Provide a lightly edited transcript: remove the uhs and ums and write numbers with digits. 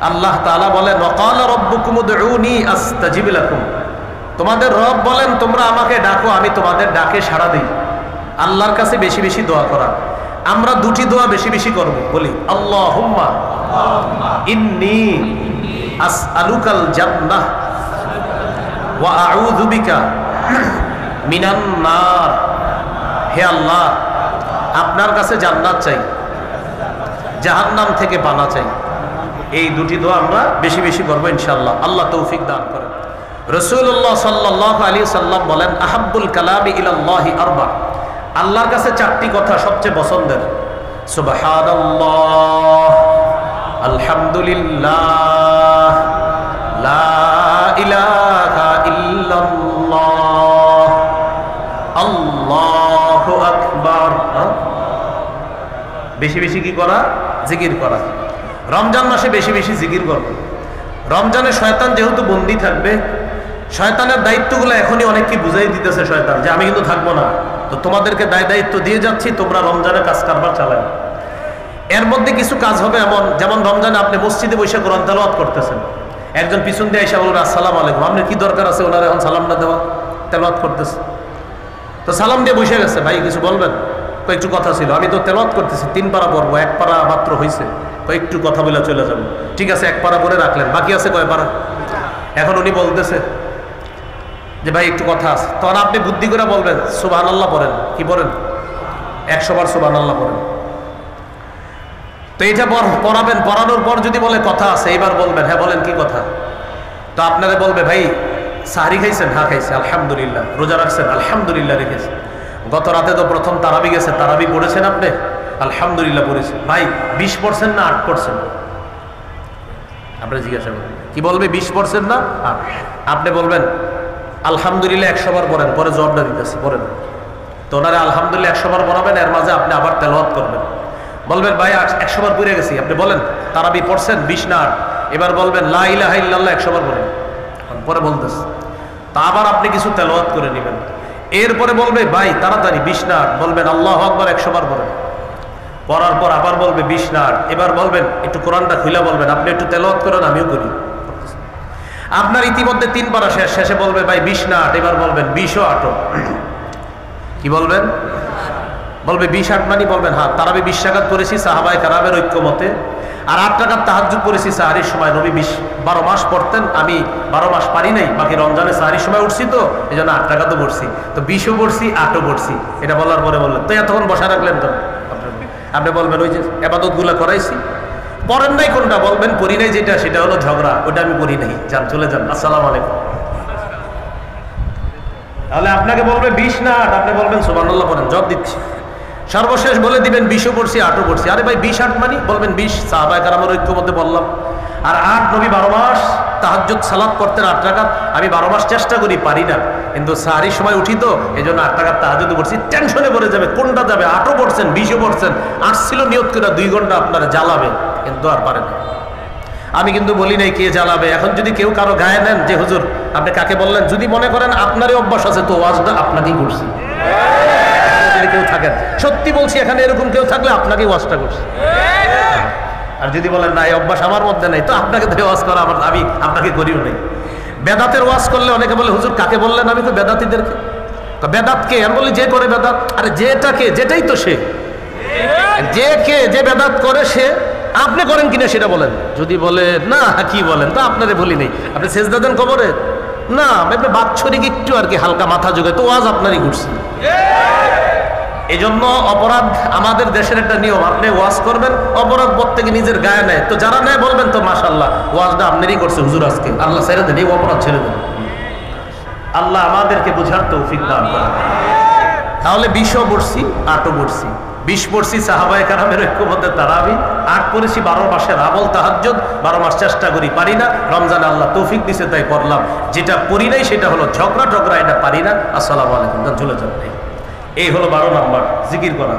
আল্লাহ তাআলা বলেন ওয়াকালা রাব্বুকুম উদউনি আস্তাজিব লাকুম, তোমাদের রব বলেন তোমরা আমাকে ডাকো আমি তোমাদের ডাকে সাড়া দিই। আল্লাহর কাছে বেশি বেশি দোয়া করা। আমরা দুটি দোয়া বেশি বেশি করব, বলি আল্লাহুম্মা ইন্নী আসআলুকাল জান্নাহ ওয়া আউযু বিকা মিনান নার। হে আল্লাহ, আপনার কাছে জান্নাত চাই, জাহান্নাম থেকে পানা চাই। এই দুটি দোয়া আমরা বেশি বেশি করবো ইনশাআল্লাহ। আল্লাহ তৌফিক দান করেন। রাসূলুল্লাহ সাল্লাল্লাহু আলাইহি সাল্লাম বলেন আহাব্বুল কালামি ইলাল্লাহি আরবা, আল্লাহর কাছে চারটি কথা সবচেয়ে পছন্দের। সুবহানাল্লাহ, আলহামদুলিল্লাহ, লা ইলাহা ইল্লাল্লাহ, আল্লাহু আকবার। বেশি বেশি কি করা? জিকির করা। রমজান মাসে বেশি বেশি জিকির করবে। রমজানে শয়তান যেহেতু বন্দী থাকবে, শয়তানের দায়িত্বগুলো এখনই অনেককে বুঝাই দিতেছে শয়তান যে আমি কিন্তু থাকবো না, তো তোমাদেরকে দায়িত্ব দিয়ে যাচ্ছি, তোমরা রমজানে কাজ কারবার চালায়। এর মধ্যে কিছু কাজ হবে এমন, যেমন রমজানে আপনি মসজিদে বসে কোরআন তেলাওয়াত করতেছেন, একজন পিছন দিয়ে এসে বলবেন আসসালামু আলাইকুম, আপনার কি দরকার আছে ওনার এখন সালাম না দেওয়া? তেলাওয়াত করতেছে তো সালাম দিয়ে বসে গেছে, ভাই কিছু বলবেন? একটু কথা ছিল, আমি তো তেলাওয়াত করতেছি, 3 পারা পড়বো, 1 পারা মাত্র হয়েছে, একটু কথা বলে চলে যাবো। ঠিক আছে, 1 পারা পরে রাখলেন, বাকি আছে কয় পারা? এখন উনি বলতেছে যে ভাই একটু কথা আছে, তখন আপনি বুদ্ধি করে বলবেন সুবহানাল্লাহ পড়েন। কি পড়েন? 100 বার সুবহানাল্লাহ পড়েন। তো এটা পড়াবেন, পড়ানোর পর যদি বলে কথা আছে, এবার বলবেন হ্যাঁ বলেন কি কথা। তো আপনারা বলবে ভাই সাহরি খাইছেন? হ্যাঁ খাইছে, আলহামদুলিল্লাহ। রোজা রাখছেন? আলহামদুলিল্লাহ রেখেছেন। গত রাতে তো প্রথম তারাবি গেছে, তারাবি পড়েছেন আপনি? আলহামদুলিল্লাহ পড়েছেন। ভাই 20% না 8%? আপনি জিজ্ঞাসা করবেন, কি বলবে? 20% না 8? আপনি বলবেন আলহামদুলিল্লাহ 100 বার পড়েন, পরে জবাবটা দিতেছি পড়েন। তো ওনারা আলহামদুলিল্লাহ 100 বার পড়াবেন, এর মাঝে আপনি আবার তেলাওয়াত করবেন। বলবেন ভাই 100 বার পড়ে গেছি, আপনি বলেন তারাবি পড়ছেন 20 না 8? এবার বলবেন লা ইলাহা ইল্লাল্লাহ 100 বার পড়েন, পরে বলতেছে। তা আবার আপনি কিছু তেলাওয়াত করে নেবেন। এরপরে বলবে ভাই তাড়াতাড়ি 20 না 8? বলবেন আল্লাহু আকবার 100 বার পড়েন। পড়ার পর আবার বলবে 20 না 8? এবার বলবেন একটু কোরআনটা খুলে বলবেন, আপনি একটু তেলাওয়াত করেন, আমিও করি। আপনার ইতিমধ্যে 3 পারা শেষ, শেষে বলবে ভাই 20 না 8? এবার বলবেন 20 ও 8? কি বলবেন? বলবে 20 8 মানে? বলবেন হ্যাঁ, তারাবি 20 রাকাত পড়েছি সাহাবায়ে কেরামের ঐক্যমতে, আর 8 রাকাত তাহাজ্জুদ পড়েছি সাহরির সময়। নবী 12 মাস পড়তেন, আমি 12 মাস পারি নাই, বাকি রমজানে সাহরির সময় উঠছি, তো এই জন্য 8 রাকাতও পড়ছি। তো 20ও পড়ছি 8ও পড়ছি। এটা বলার পরে বললেন তো এতক্ষণ বসা রাখলেন তো? আপনি বলবেন ওই যে এবাদতগুলো করাইছি, পড়েন নাই কোনটা? বলবেন পড়ি নাই যেটা, সেটা হলো ঝগড়া, ওটা আমি পড়ি নাই, যান চলে যান, আসসালামু আলাইকুম। তাহলে আপনাকে বলবে 20 না 8? আপনি বলবেন সুবহানাল্লাহ পড়েন, জবাব দিচ্ছি। সর্বশেষ বলে দিবেন 20ও পড়ছি 8ও পড়ছি। আরে ভাই 20 8 মানে? বলবেন 20 সাহাবায়ে কেরামের ঐক্যমতে বললাম, আর 8 নবী 12 মাস তাহাজ্জুদ সালাত করতেন 8 রাকাত, আমি 12 মাস চেষ্টা করি, পারি না, কিন্তু সাহরির সময় উঠি, তো এই জন্য 8 রাকাত তাহাজ্জুদ পড়ছি। টেনশনে পড়ে যাবে কোনটা যাবে, 8ও পড়ছেন 20ও পড়ছেন, 8 ছিল নিয়ত করে 2 ঘন্টা আপনারা জ্বালাবে, কিন্তু আর পারেন। আমি কিন্তু বলি নাই কে জ্বালাবে। এখন যদি কেউ কারো গায়ে নেন যে হুজুর আপনি কাকে বললেন, যদি মনে করেন আপনারই অভ্যাস আছে, তো ওয়াজটা আপনাকেই করছি। যদি কেউ থাকেন, সত্যি বলছি, এখানে এরকম কেউ থাকলে আপনাকেই ওয়াজটা করছি। আর যদি বলেন না এই অভ্যাস আমার মধ্যে নেই, তো আপনাকে ধরে ওয়াজ করা আমার, আমি আপনাকে করিও নেই। বেদাতের ওয়াজ করলে অনেকে বলে হুজুর কাকে বললেন? আমি তো বেদাতীদেরকে। বেদাত কে? আমি বলি যে করে বেদাত। আরে যেটাকে, যেটাই তো সে, যে কে যে বেদাত করে সে। আপনি করেন কিনা সেটা বলেন। যদি বলে না কি বলেন, তো আপনারে বলি নেই, আপনি সেজদা দেন কবরে? না, আপনি বাৎসরিক একটু আর কি হালকা মাথা যোগায়, তো ওয়াজ আপনারই ঘুরছে। এই জন্য অপরাধ আমাদের দেশের একটা নিয়ম, আপনি ওয়াজ করবেন, অপরাধ প্রত্যেকে নিজের গায়ে নেয়, তো যারা নেয় বলবেন তো মাশাআল্লাহ ওয়াজটা আপনারই করছে হুজুর আজকে, আল্লাহ ছেড়ে দেন, এই অপরাধ ছেড়ে দেন। আল্লাহ আমাদেরকে বুঝার তৌফিক দান করেন। তাহলে 20ও পড়ছি 8ও পড়ছি। 20 পড়ছি সাহাবায়ে কেরামের ঐক্যমতে তারাবি, 8 পড়েছি 12 মাসের আমল তাহাজ্জুদ, 12 মাস চেষ্টা করি, পারি না, রমজানে আল্লাহ তৌফিক দিছে তাই করলাম। যেটা পড়ি নাই সেটা হলো ঝগড়া, এটা পারি না, আসসালামু আলাইকুম, চলে যান। এই হলো 12 নাম্বার জিকির করা।